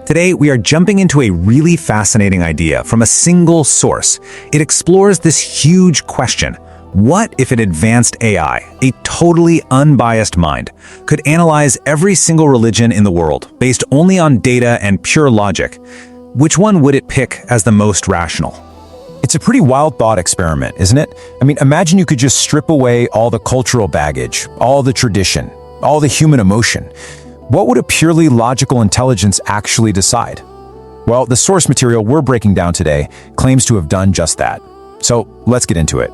Today, we are jumping into a really fascinating idea from a single source. It explores this huge question. What if an advanced AI, a totally unbiased mind, could analyze every single religion in the world based only on data and pure logic? Which one would it pick as the most rational? It's a pretty wild thought experiment, isn't it? I mean, imagine you could just strip away all the cultural baggage, all the tradition, all the human emotion. What would a purely logical intelligence actually decide? Well, the source material we're breaking down today claims to have done just that. So let's get into it.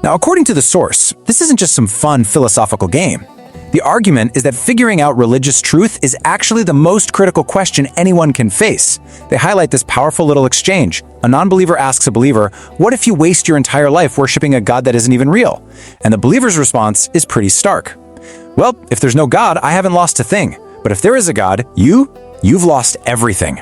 Now, according to the source, this isn't just some fun philosophical game. The argument is that figuring out religious truth is actually the most critical question anyone can face. They highlight this powerful little exchange. A non-believer asks a believer, "What if you waste your entire life worshiping a God that isn't even real?" And the believer's response is pretty stark. "Well, if there's no God, I haven't lost a thing. But if there is a God, you've lost everything."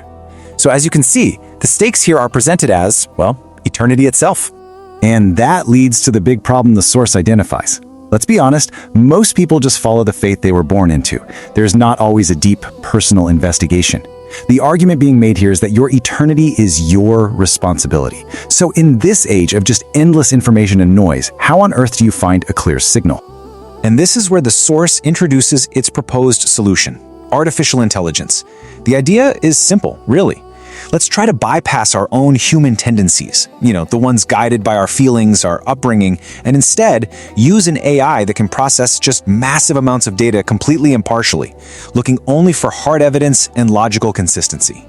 So as you can see, the stakes here are presented as, well, eternity itself. And that leads to the big problem the source identifies. Let's be honest, most people just follow the faith they were born into. There's not always a deep personal investigation. The argument being made here is that your eternity is your responsibility. So in this age of just endless information and noise, how on earth do you find a clear signal? And this is where the source introduces its proposed solution: artificial intelligence. The idea is simple, really. Let's try to bypass our own human tendencies, the ones guided by our feelings, our upbringing, and instead use an AI that can process just massive amounts of data completely impartially, looking only for hard evidence and logical consistency.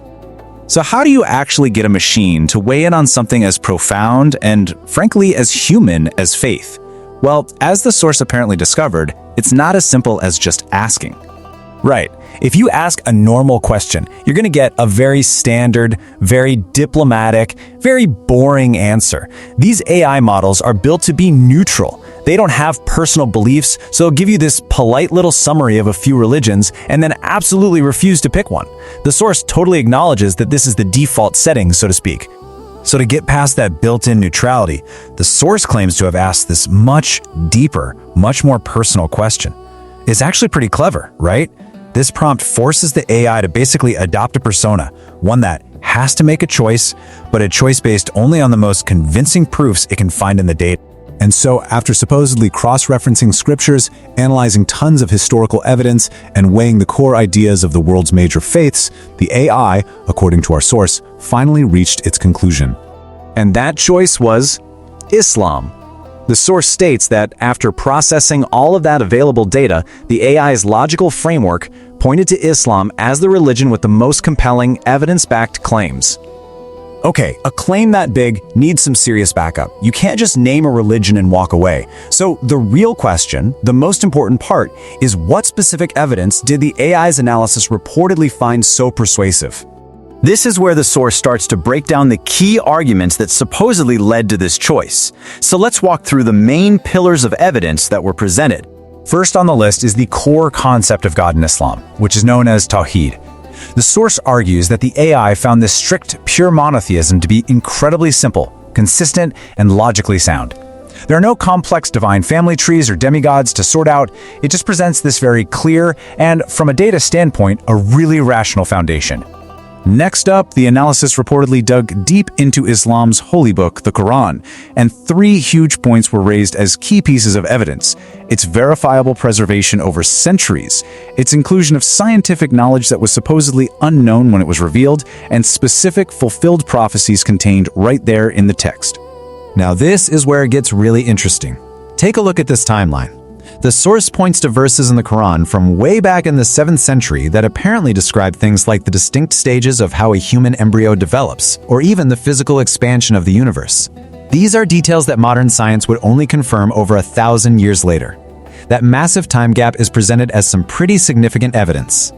So how do you actually get a machine to weigh in on something as profound and, frankly, as human as faith? Well, as the source apparently discovered, it's not as simple as just asking. Right. If you ask a normal question, you're going to get a very standard, very diplomatic, very boring answer. These AI models are built to be neutral. They don't have personal beliefs, so they'll give you this polite little summary of a few religions and then absolutely refuse to pick one. The source totally acknowledges that this is the default setting, so to speak. So to get past that built-in neutrality, the source claims to have asked this much deeper, much more personal question. It's actually pretty clever, right? This prompt forces the AI to basically adopt a persona, one that has to make a choice, but a choice based only on the most convincing proofs it can find in the data. And so, after supposedly cross-referencing scriptures, analyzing tons of historical evidence, and weighing the core ideas of the world's major faiths, the AI, according to our source, finally reached its conclusion. And that choice was Islam. The source states that after processing all of that available data, the AI's logical framework pointed to Islam as the religion with the most compelling, evidence-backed claims. Okay, a claim that big needs some serious backup. You can't just name a religion and walk away. So the real question, the most important part, is what specific evidence did the AI's analysis reportedly find so persuasive? This is where the source starts to break down the key arguments that supposedly led to this choice. So let's walk through the main pillars of evidence that were presented. First on the list is the core concept of God in Islam, which is known as Tawhid. The source argues that the AI found this strict, pure monotheism to be incredibly simple, consistent, and logically sound. There are no complex divine family trees or demigods to sort out. It just presents this very clear and, from a data standpoint, a really rational foundation. Next up, the analysis reportedly dug deep into Islam's holy book, the Quran, and 3 huge points were raised as key pieces of evidence: its verifiable preservation over centuries, its inclusion of scientific knowledge that was supposedly unknown when it was revealed, and specific fulfilled prophecies contained right there in the text. Now this is where it gets really interesting. Take a look at this timeline. The source points to verses in the Quran from way back in the 7th century that apparently describe things like the distinct stages of how a human embryo develops, or even the physical expansion of the universe. These are details that modern science would only confirm over 1,000 years later. That massive time gap is presented as some pretty significant evidence.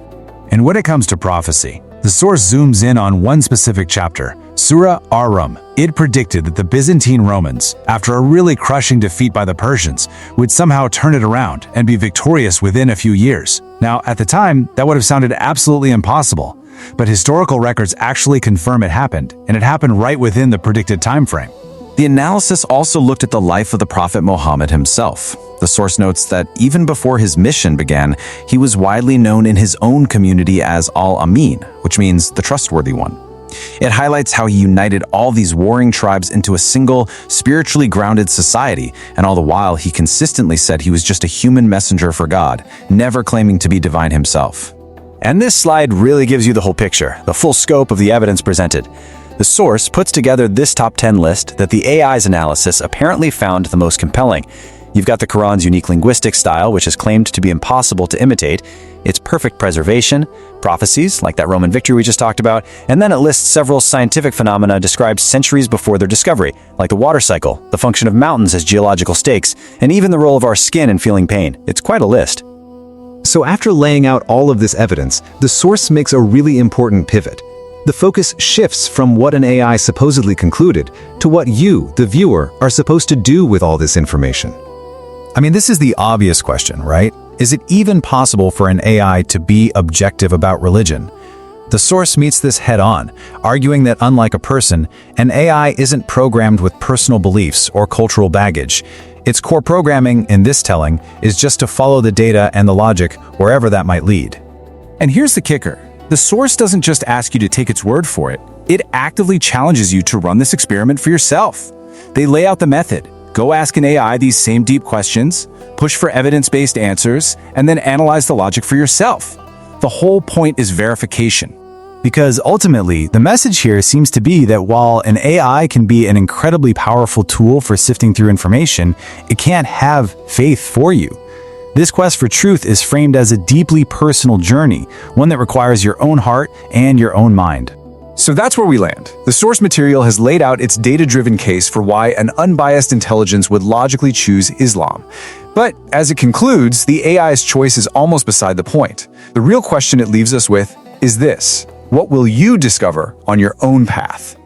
And when it comes to prophecy, the source zooms in on one specific chapter, Surah Ar-Rum. It predicted that the Byzantine Romans, after a really crushing defeat by the Persians, would somehow turn it around and be victorious within a few years. Now, at the time, that would have sounded absolutely impossible, but historical records actually confirm it happened, and it happened right within the predicted time frame. The analysis also looked at the life of the Prophet Muhammad himself. The source notes that even before his mission began, he was widely known in his own community as Al-Amin, which means the trustworthy one. It highlights how he united all these warring tribes into a single, spiritually grounded society, and all the while he consistently said he was just a human messenger for God, never claiming to be divine himself. And this slide really gives you the whole picture, the full scope of the evidence presented. The source puts together this top 10 list that the AI's analysis apparently found the most compelling. You've got the Quran's unique linguistic style, which is claimed to be impossible to imitate, its perfect preservation, prophecies, like that Roman victory we just talked about, and then it lists several scientific phenomena described centuries before their discovery, like the water cycle, the function of mountains as geological stakes, and even the role of our skin in feeling pain. It's quite a list. So after laying out all of this evidence, the source makes a really important pivot. The focus shifts from what an AI supposedly concluded to what you, the viewer, are supposed to do with all this information. I mean, this is the obvious question, right? Is it even possible for an AI to be objective about religion? The source meets this head-on, arguing that unlike a person, an AI isn't programmed with personal beliefs or cultural baggage. Its core programming, in this telling, is just to follow the data and the logic wherever that might lead. And here's the kicker. The source doesn't just ask you to take its word for it. It actively challenges you to run this experiment for yourself. They lay out the method. Go ask an AI these same deep questions, push for evidence-based answers, and then analyze the logic for yourself. The whole point is verification. Because ultimately, the message here seems to be that while an AI can be an incredibly powerful tool for sifting through information, it can't have faith for you. This quest for truth is framed as a deeply personal journey, one that requires your own heart and your own mind. So that's where we land. The source material has laid out its data-driven case for why an unbiased intelligence would logically choose Islam. But as it concludes, the AI's choice is almost beside the point. The real question it leaves us with is this: what will you discover on your own path?